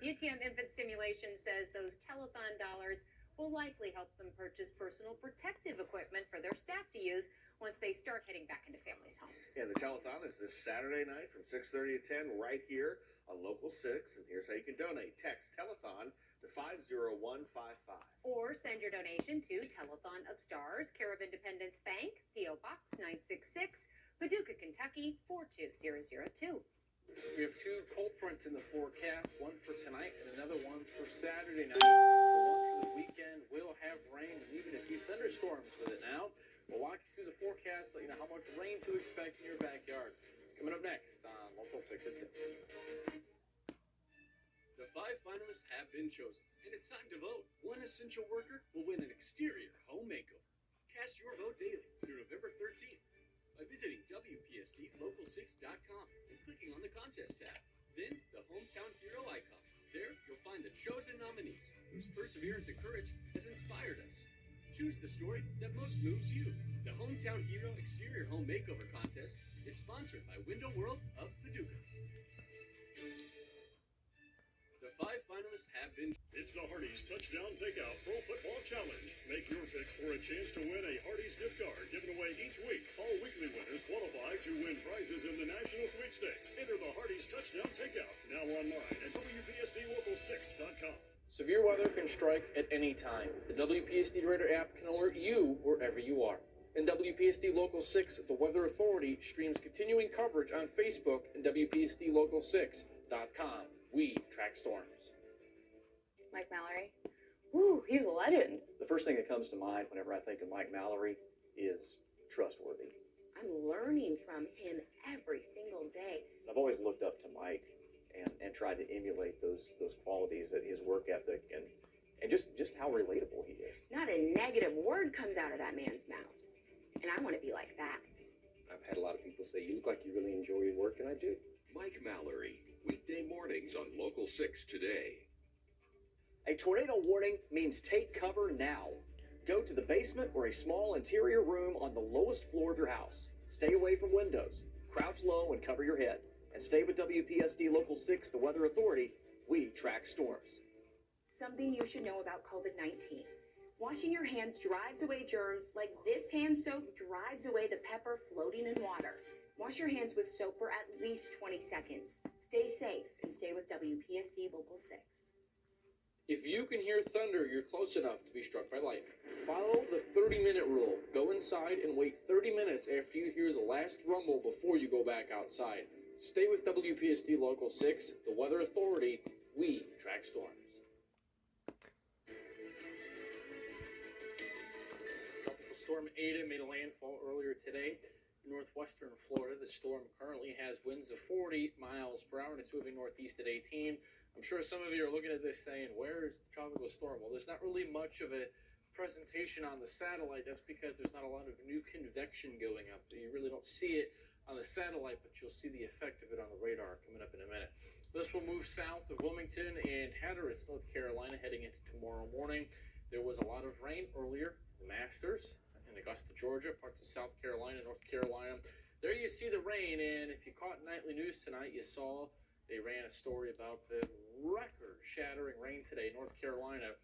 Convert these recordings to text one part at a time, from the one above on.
UTM Infant Stimulation says those telethon dollars will likely help them purchase personal protective equipment for their staff to use once they start heading back into families' homes. Yeah, the telethon is this Saturday night from 6:30 to 10 right here on Local 6. And here's how you can donate. Text telethon to 50155. Or send your donation to Telethon of Stars, care of Independence Bank, P.O. Box 966, Paducah, Kentucky 42002. We have two cold fronts in the forecast, one for tonight and another one for Saturday night. The one for the weekend will have rain and even a few thunderstorms with it now. We'll walk you through the forecast, let you know how much rain to expect in your backyard. Coming up next on Local 6 at 6. The 5 finalists have been chosen, and it's time to vote. One essential worker will win an exterior home makeover. Cast your vote daily through November 13th by visiting WPSDLocal6.com and clicking on the contest tab. Then the Hometown Hero icon. There you'll find the chosen nominees whose perseverance and courage has inspired us. Choose the story that most moves you. The Hometown Hero Exterior Home Makeover Contest is sponsored by Window World of Paducah. The 5 finalists have been... It's the Hardee's Touchdown Takeout Pro Football Challenge. Make your picks for a chance to win a Hardee's gift card given away each week. All weekly winners qualify to win prizes in the National Sweepstakes. Enter the Hardee's Touchdown Takeout now online at WPSDLocal6.com. Severe weather can strike at any time. The WPSD Radar app can alert you wherever you are. In WPSD Local 6, the Weather Authority streams continuing coverage on Facebook and WPSDLocal6.com. We track storms. Mike Mallory. Woo, he's a legend. The first thing that comes to mind whenever I think of Mike Mallory is trustworthy. I'm learning from him every single day. I've always looked up to Mike and tried to emulate those qualities, that his work ethic and just how relatable he is. Not a negative word comes out of that man's mouth. And I want to be like that. I've had a lot of people say, you look like you really enjoy your work, and I do. Mike Mallory, weekday mornings on Local 6 today. A tornado warning means take cover now. Go to the basement or a small interior room on the lowest floor of your house. Stay away from windows. Crouch low and cover your head. And stay with WPSD Local 6, the Weather Authority. We track storms. Something you should know about COVID-19. Washing your hands drives away germs like this hand soap drives away the pepper floating in water. Wash your hands with soap for at least 20 seconds. Stay safe and stay with WPSD Local 6. If you can hear thunder, you're close enough to be struck by lightning. Follow the 30-minute rule. Go inside and wait 30 minutes after you hear the last rumble before you go back outside. Stay with WPSD Local 6, the Weather Authority. We track storms. Tropical Storm Ada made a landfall earlier today in northwestern Florida. The storm currently has winds of 40 miles per hour, and it's moving northeast at 18. I'm sure some of you are looking at this saying, where is the tropical storm? Well, there's not really much of a presentation on the satellite. That's because there's not a lot of new convection going up. You really don't see it on the satellite, but you'll see the effect of it on the radar coming up in a minute. This will move south of Wilmington and Hatteras, North Carolina, heading into tomorrow morning. There was a lot of rain earlier. The Masters in Augusta, Georgia, parts of South Carolina, North Carolina. There you see the rain, and if you caught nightly news tonight, you saw they ran a story about the record-shattering rain today in North Carolina.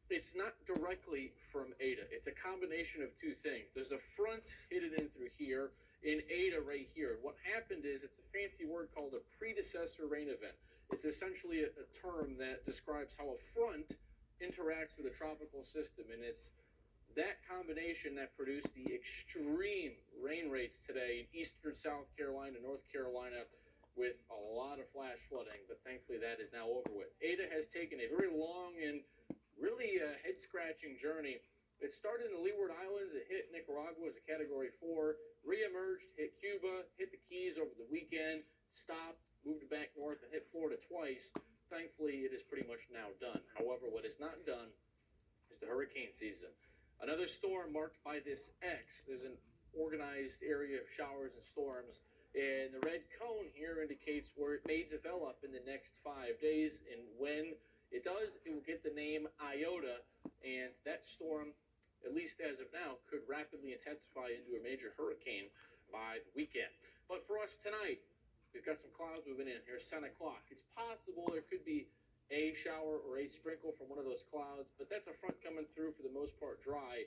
It's not directly from Ada. It's a combination of two things. There's a front hidden in through here, in Ada right here. What happened is, it's a fancy word called a predecessor rain event. It's essentially a term that describes how a front interacts with a tropical system, and it's that combination that produced the extreme rain rates today in eastern South Carolina, North Carolina, with a lot of flash flooding, but thankfully that is now over with. Ada has taken a very long and really head-scratching journey. It started in the Leeward Islands. It hit Nicaragua as a Category 4, re-emerged, hit Cuba, hit the Keys over the weekend, stopped, moved back north, and hit Florida twice. Thankfully, it is pretty much now done. However, what is not done is the hurricane season. Another storm marked by this X. There's an organized area of showers and storms, and the red cone here indicates where it may develop in the next 5 days, and when it does, it will get the name Iota, and that storm, at least as of now, could rapidly intensify into a major hurricane by the weekend. But for us tonight, we've got some clouds moving in. Here's 10 o'clock. It's possible there could be a shower or a sprinkle from one of those clouds, but that's a front coming through, for the most part dry,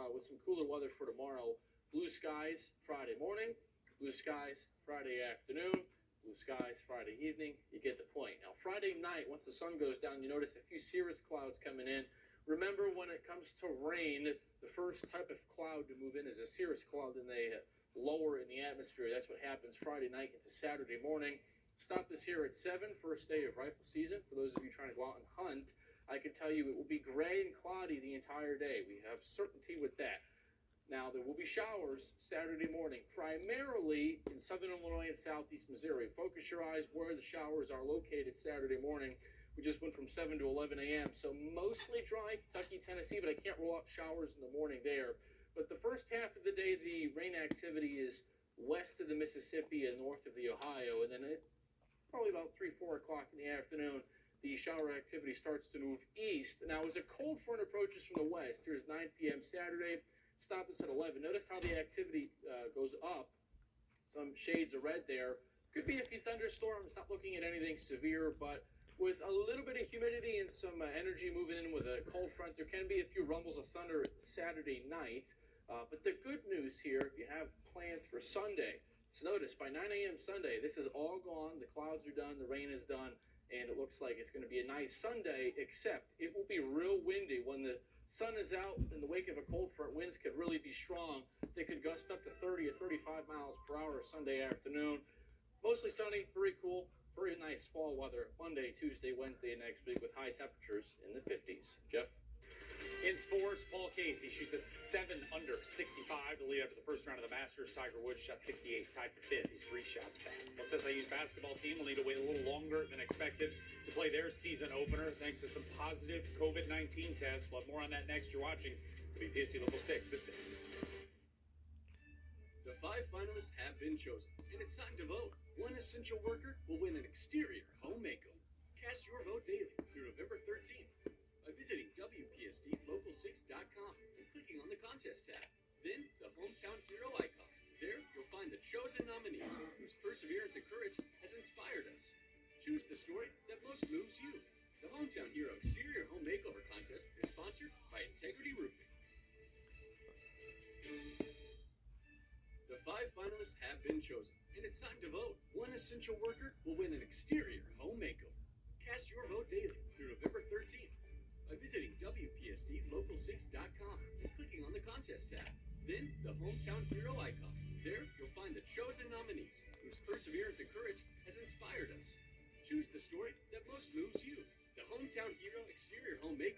with some cooler weather for tomorrow. Blue skies Friday morning, blue skies Friday afternoon, blue skies Friday evening. You get the point. Now, Friday night, once the sun goes down, you notice a few cirrus clouds coming in. Remember, when it comes to rain, the first type of cloud to move in is a cirrus cloud, and they lower in the atmosphere. That's what happens Friday night into Saturday morning. Stop this here at 7, first day of rifle season. For those of you trying to go out and hunt, I can tell you it will be gray and cloudy the entire day. We have certainty with that. Now, there will be showers Saturday morning, primarily in southern Illinois and southeast Missouri. Focus your eyes where the showers are located Saturday morning. We just went from 7 to 11 a.m., so mostly dry Kentucky, Tennessee, but I can't rule out showers in the morning there. But the first half of the day, the rain activity is west of the Mississippi and north of the Ohio, and then probably about 3, 4 o'clock in the afternoon, the shower activity starts to move east. Now, as a cold front approaches from the west, here's 9 p.m. Saturday. Stop us at 11. Notice how the activity goes up. Some shades of red there. Could be a few thunderstorms, not looking at anything severe, but with a little bit of humidity and some energy moving in with a cold front, there can be a few rumbles of thunder Saturday night. But the good news here, if you have plans for Sunday, so notice by 9 a.m. Sunday, this is all gone. The clouds are done, the rain is done, and it looks like it's going to be a nice Sunday, except it will be real windy. When the sun is out in the wake of a cold front, winds could really be strong. They could gust up to 30 or 35 miles per hour Sunday afternoon. Mostly sunny, very cool, very nice fall weather Monday, Tuesday, Wednesday, and next week with high temperatures in the 50s. Jeff? In sports, Paul Casey shoots a 7 under 65 to lead after the first round of the Masters. Tiger Woods shot 68, tied for 5th. He's 3 shots back. The SIU's basketball team will need to wait a little longer than expected to play their season opener thanks to some positive COVID-19 tests. We'll have more on that next. You're watching WPSD Local 6 at 6. The 5 finalists have been chosen, and it's time to vote. One essential worker will win an exterior home makeover. Cast your vote daily through November 13th by visiting WPSDLocal6.com and clicking on the contest tab. Then the Hometown Hero icon. There you'll find the chosen nominees whose perseverance and courage has inspired us. Choose the story that most moves you. The Hometown Hero Exterior Home Makeover Contest is sponsored by Integrity Roofing. The 5 finalists have been chosen, and it's time to vote. One essential worker will win an exterior home makeover. Cast your vote daily through November 13th by visiting WPSDLocal6.com and clicking on the contest tab. Then the Hometown Hero icon. There you'll find the chosen nominees whose perseverance and courage has inspired us. Choose the story that most moves you. The Hometown Hero Exterior Home Makeover